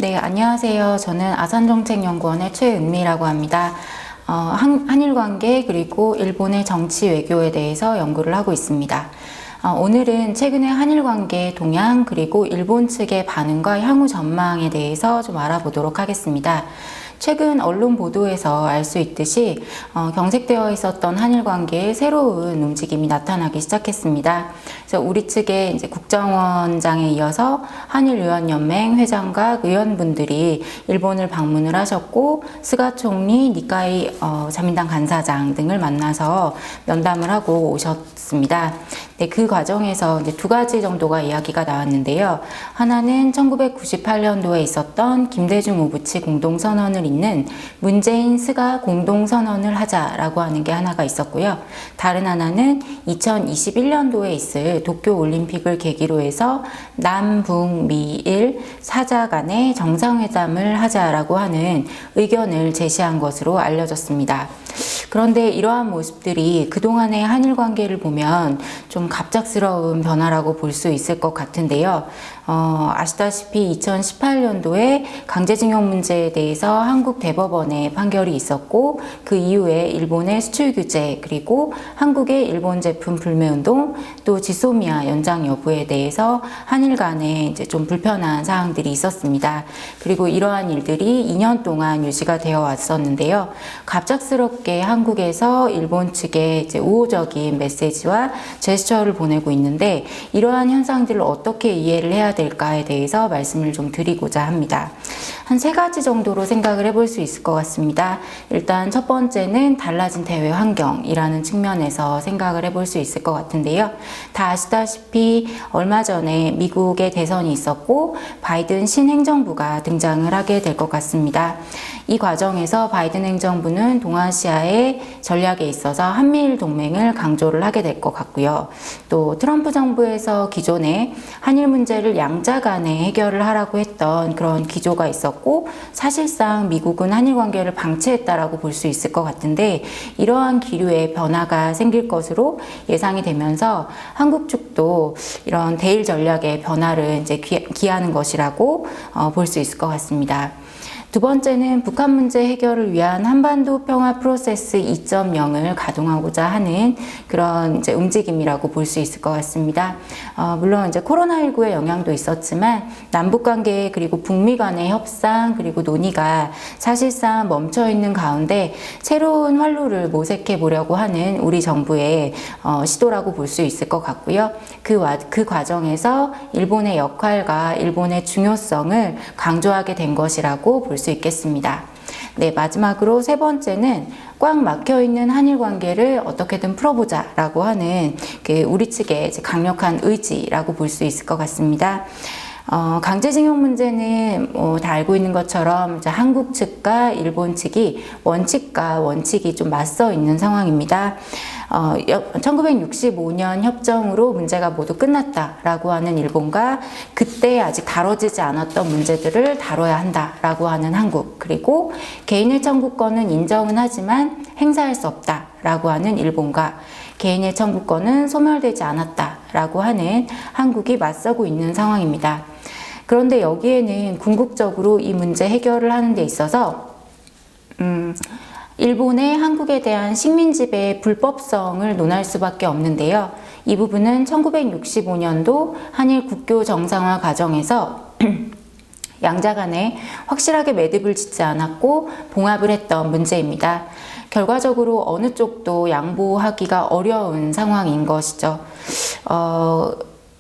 네, 안녕하세요. 저는 아산정책연구원의 최은미라고 합니다. 한일 관계 그리고 일본의 정치 외교에 대해서 연구를 하고 있습니다. 오늘은 최근의 한일 관계 동향 그리고 일본 측의 반응과 향후 전망에 대해서 좀 알아보도록 하겠습니다. 최근 언론 보도에서 알 수 있듯이 경색되어 있었던 한일 관계에 새로운 움직임이 나타나기 시작했습니다. 그래서 우리 측의 이제 국정원장에 이어서 한일의원연맹 회장과 의원분들이 일본을 방문을 하셨고, 스가 총리, 니카이 자민당 간사장 등을 만나서 면담을 하고 오셨습니다. 네, 그 과정에서 이제 두 가지 정도가 이야기가 나왔는데요. 하나는 1998년도에 있었던 김대중 오부치 공동선언을 잇는 문재인 스가 공동선언을 하자라고 하는 게 하나가 있었고요. 다른 하나는 2021년도에 있을 도쿄올림픽을 계기로 해서 남북미일 사자 간의 정상회담을 하자라고 하는 의견을 제시한 것으로 알려졌습니다. 그런데 이러한 모습들이 그동안의 한일 관계를 보면 좀 갑작스러운 변화라고 볼 수 있을 것 같은데요. 아시다시피 2018년도에 강제징용 문제에 대해서 한국 대법원의 판결이 있었고, 그 이후에 일본의 수출 규제 그리고 한국의 일본 제품 불매운동, 또 지소미아 연장 여부에 대해서 한일 간에 이제 좀 불편한 사항들이 있었습니다. 그리고 이러한 일들이 2년 동안 유지가 되어 왔었는데요. 갑작스럽게 한국에서 일본 측에 이제 우호적인 메시지와 제스처를 보내고 있는데, 이러한 현상들을 어떻게 이해를 해야 될까에 대해서 말씀을 좀 드리고자 합니다. 한 세 가지 정도로 생각을 해볼 수 있을 것 같습니다. 일단 첫 번째는 달라진 대외 환경이라는 측면에서 생각을 해볼 수 있을 것 같은데요. 다 아시다시피 얼마 전에 미국의 대선이 있었고, 바이든 신행정부가 등장을 하게 될 것 같습니다. 이 과정에서 바이든 행정부는 동아시아의 전략에 있어서 한미일 동맹을 강조를 하게 될 것 같고요. 또 트럼프 정부에서 기존에 한일 문제를 양자 간에 해결을 하라고 했던 그런 기조가 있었고, 사실상 미국은 한일 관계를 방치했다라고 볼 수 있을 것 같은데, 이러한 기류의 변화가 생길 것으로 예상이 되면서 한국 측도 이런 대일 전략의 변화를 이제 기하는 것이라고 볼 수 있을 것 같습니다. 두 번째는 북한 문제 해결을 위한 한반도 평화 프로세스 2.0을 가동하고자 하는 그런 이제 움직임이라고 볼 수 있을 것 같습니다. 물론 이제 코로나19의 영향도 있었지만 남북 관계 그리고 북미 간의 협상 그리고 논의가 사실상 멈춰 있는 가운데 새로운 활로를 모색해 보려고 하는 우리 정부의 시도라고 볼 수 있을 것 같고요. 그 과정에서 일본의 역할과 일본의 중요성을 강조하게 된 것이라고 볼 수 있겠습니다. 네, 마지막으로 세 번째는 꽉 막혀있는 한일 관계를 어떻게든 풀어보자라고 하는 우리 측의 강력한 의지라고 볼 수 있을 것 같습니다. 강제징용 문제는 다 알고 있는 것처럼 한국 측과 일본 측이 원칙과 원칙이 좀 맞서 있는 상황입니다. 1965년 협정으로 문제가 모두 끝났다라고 하는 일본과 그때 아직 다뤄지지 않았던 문제들을 다뤄야 한다라고 하는 한국, 그리고 개인의 청구권은 인정은 하지만 행사할 수 없다라고 하는 일본과 개인의 청구권은 소멸되지 않았다라고 하는 한국이 맞서고 있는 상황입니다. 그런데 여기에는 궁극적으로 이 문제 해결을 하는 데 있어서 일본의 한국에 대한 식민지배의 불법성을 논할 수밖에 없는데요. 이 부분은 1965년도 한일 국교 정상화 과정에서 양자 간에 확실하게 매듭을 짓지 않았고 봉합을 했던 문제입니다. 결과적으로 어느 쪽도 양보하기가 어려운 상황인 것이죠.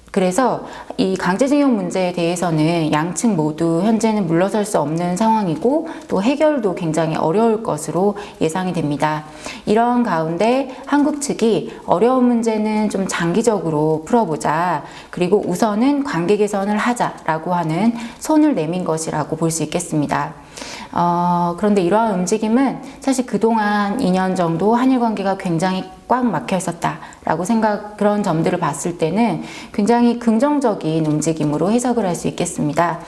그래서 이 강제징용 문제에 대해서는 양측 모두 현재는 물러설 수 없는 상황이고, 또 해결도 굉장히 어려울 것으로 예상이 됩니다. 이런 가운데 한국 측이 어려운 문제는 좀 장기적으로 풀어보자, 그리고 우선은 관계 개선을 하자라고 하는 손을 내민 것이라고 볼 수 있겠습니다. 그런데 이러한 움직임은 사실 그동안 2년 정도 한일 관계가 굉장히 꽉 막혀 있었다라고 그런 점들을 봤을 때는 굉장히 긍정적인 움직임으로 해석을 할 수 있겠습니다.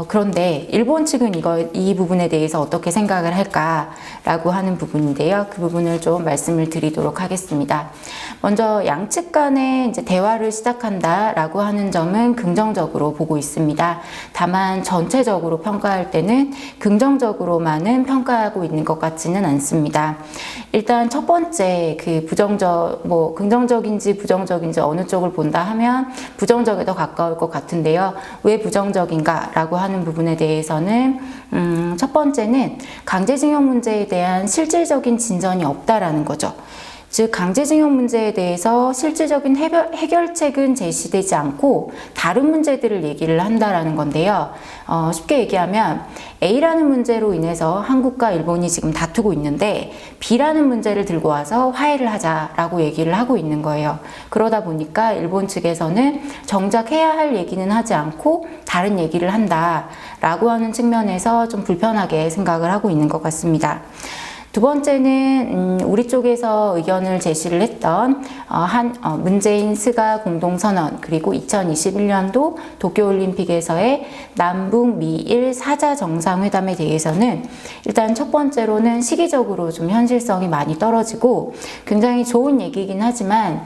그런데 일본 측은 이 부분에 대해서 어떻게 생각을 할까라고 하는 부분인데요. 그 부분을 좀 말씀을 드리도록 하겠습니다. 먼저 양측 간에 이제 대화를 시작한다라고 하는 점은 긍정적으로 보고 있습니다. 다만 전체적으로 평가할 때는 긍정적으로만은 평가하고 있는 것 같지는 않습니다. 일단 첫 번째 긍정적인지 부정적인지 어느 쪽을 본다 하면 부정적에 더 가까울 것 같은데요. 왜 부정적인가라고 하는 부분에 대해서는 첫 번째는 강제징용 문제에 대한 실질적인 진전이 없다라는 거죠. 즉 강제징용 문제에 대해서 실질적인 해결책은 제시되지 않고 다른 문제들을 얘기를 한다라는 건데요. 쉽게 얘기하면 A라는 문제로 인해서 한국과 일본이 지금 다투고 있는데 B라는 문제를 들고 와서 화해를 하자라고 얘기를 하고 있는 거예요. 그러다 보니까 일본 측에서는 정작 해야 할 얘기는 하지 않고 다른 얘기를 한다라고 하는 측면에서 좀 불편하게 생각을 하고 있는 것 같습니다. 두 번째는 우리 쪽에서 의견을 제시를 했던 문재인 스가 공동선언, 그리고 2021년도 도쿄올림픽에서의 남북 미일 4자 정상회담에 대해서는 일단 첫 번째로는 시기적으로 좀 현실성이 많이 떨어지고 굉장히 좋은 얘기이긴 하지만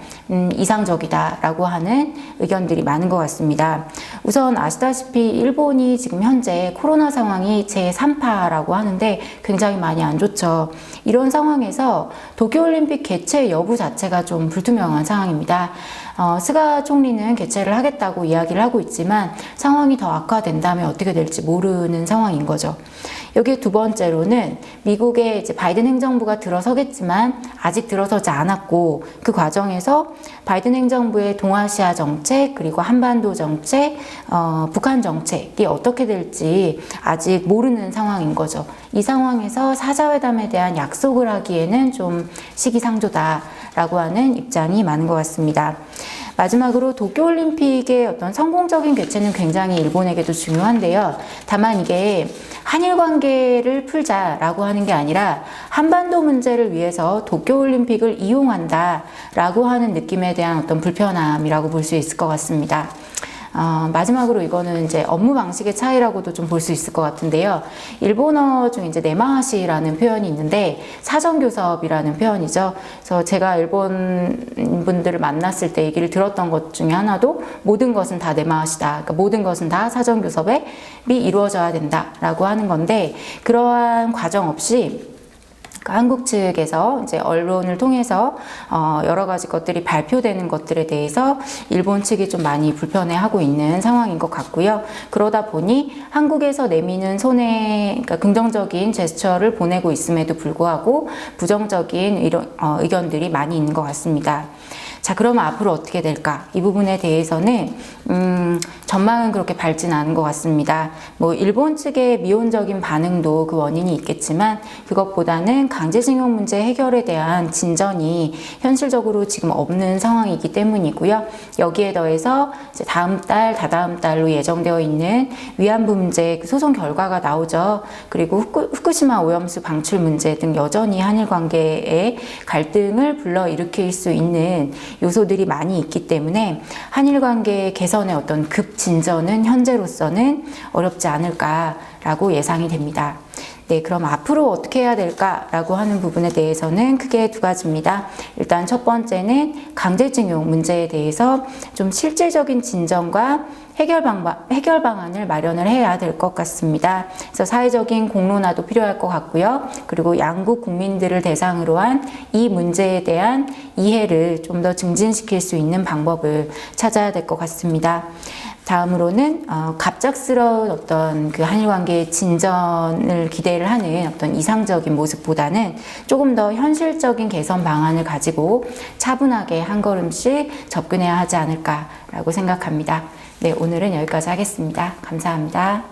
이상적이다라고 하는 의견들이 많은 것 같습니다. 우선 아시다시피 일본이 지금 현재 코로나 상황이 제3파라고 하는데 굉장히 많이 안 좋죠. 이런 상황에서 도쿄올림픽 개최 여부 자체가 좀 불투명한 상황입니다. 스가 총리는 개최를 하겠다고 이야기를 하고 있지만 상황이 더 악화된다면 어떻게 될지 모르는 상황인 거죠. 여기에 두 번째로는 미국의 이제 바이든 행정부가 들어서겠지만 아직 들어서지 않았고 그 과정에서 바이든 행정부의 동아시아 정책, 그리고 한반도 정책, 북한 정책이 어떻게 될지 아직 모르는 상황인 거죠. 이 상황에서 사자회담에 대한 약속을 하기에는 좀 시기상조다라고 하는 입장이 많은 것 같습니다. 마지막으로 도쿄올림픽의 어떤 성공적인 개최는 굉장히 일본에게도 중요한데요. 다만 이게 한일 관계를 풀자라고 하는 게 아니라 한반도 문제를 위해서 도쿄올림픽을 이용한다라고 하는 느낌에 대한 어떤 불편함이라고 볼 수 있을 것 같습니다. 마지막으로 이거는 이제 업무 방식의 차이라고도 좀 볼 수 있을 것 같은데요. 일본어 중에 이제 네마하시라는 표현이 있는데 사전교섭이라는 표현이죠. 그래서 제가 일본 분들을 만났을 때 얘기를 들었던 것 중에 하나도 모든 것은 다 네마하시다. 그러니까 모든 것은 다 사전교섭이 이루어져야 된다라고 하는 건데 그러한 과정 없이 한국 측에서 이제 언론을 통해서 여러 가지 것들이 발표되는 것들에 대해서 일본 측이 좀 많이 불편해하고 있는 상황인 것 같고요. 그러다 보니 한국에서 내미는 그러니까 긍정적인 제스처를 보내고 있음에도 불구하고 부정적인 의견들이 많이 있는 것 같습니다. 자, 그러면 앞으로 어떻게 될까? 이 부분에 대해서는 전망은 그렇게 밝진 않은 것 같습니다. 일본 측의 미온적인 반응도 그 원인이 있겠지만 그것보다는 강제징용 문제 해결에 대한 진전이 현실적으로 지금 없는 상황이기 때문이고요. 여기에 더해서 이제 다음 달, 다다음 달로 예정되어 있는 위안부 문제 소송 결과가 나오죠. 그리고 후쿠시마 오염수 방출 문제 등 여전히 한일 관계에 갈등을 불러일으킬 수 있는 요소들이 많이 있기 때문에 한일 관계 개선의 어떤 급진전은 현재로서는 어렵지 않을까라고 예상이 됩니다. 네, 그럼 앞으로 어떻게 해야 될까라고 하는 부분에 대해서는 크게 두 가지입니다. 일단 첫 번째는 강제징용 문제에 대해서 좀 실질적인 진전과 해결 방안을 마련을 해야 될 것 같습니다. 그래서 사회적인 공론화도 필요할 것 같고요. 그리고 양국 국민들을 대상으로 한 이 문제에 대한 이해를 좀 더 증진시킬 수 있는 방법을 찾아야 될 것 같습니다. 다음으로는 갑작스러운 어떤 그 한일 관계의 진전을 기대를 하는 어떤 이상적인 모습보다는 조금 더 현실적인 개선 방안을 가지고 차분하게 한 걸음씩 접근해야 하지 않을까라고 생각합니다. 네, 오늘은 여기까지 하겠습니다. 감사합니다.